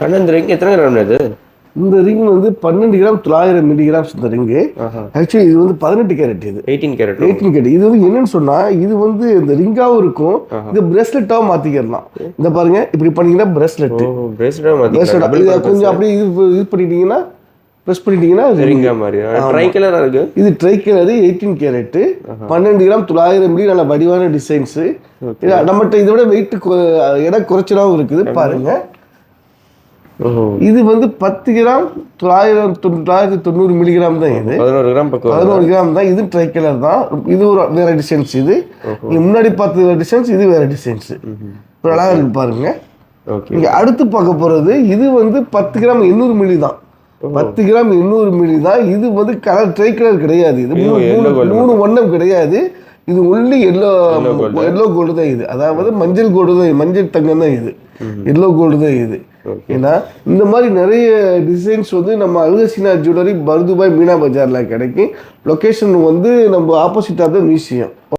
12 ring எத்தனை gram இது? இந்த ரிங் வந்து 12 கிராம் 900 மில்லிகிராம்ஸ் இந்த ரிங்கு. ஆக்சுவலி இது வந்து 18 கேரட். இது 18 கேரட். இது வந்து என்னன்னு சொன்னா இது வந்து இந்த ரிங்காவும் இருக்கும், இது பிரேஸ்லெட்டாவும் மாத்திக்கலாம். இந்த பாருங்க இப்படி பண்ணீங்கன்னா பிரேஸ்லெட் கொஞ்சம் அப்படியே இது பண்ணிட்டீங்கன்னா ப்ரெஸ் பண்ணிட்டீங்கன்னா ரிங்கா மாதிரி ட்ரை கலரா இருக்கு. இது try colour 18 carrot 12 gram 900 milli. நல்ல வடிவான டிசைன்ஸ். நம்மகிட்ட இதை விட வெயிட் எடை குறைச்சலாவும் இருக்குது பாருங்க. இது வந்து 10 கிராம் 990 மில்லிகிராம் தான். இது 11 கிராம் தான். இது ட்ரை கலர் தான். இது ஒரு வேற டிசைன்ஸ். இது முன்னாடி பார்த்த டிசைன்ஸ், இது வேற டிசைன்ஸ். அழகா இருக்கு பாருங்க. நீங்க அடுத்து பார்க்க போறது இது வந்து 10 கிராம் 800 மில்லி தான். 10 கிராம் 800 மில்லி தான். இது வந்து கலர் ட்ரை கலர் கிடையாது. இது மூணு வண்ணம் கிடையாது. இது ஒன்லி எல்லோ கோல்டு தான். இது அதாவது மஞ்சள் கோல்டு தான், மஞ்சள் தங்கம் தான். இது எல்லோ கோல்டு தான். இது ஏன்னா இந்த மாதிரி நிறைய டிசைன்ஸ் வந்து நம்ம அல்ஹசீனா ஜுவல்லரி பர்துபாய் மீனா பஜார்ல கிடைக்கும். லொகேஷன் வந்து நம்ம ஆப்போசிட் ஆஃப் த மியூசியம்.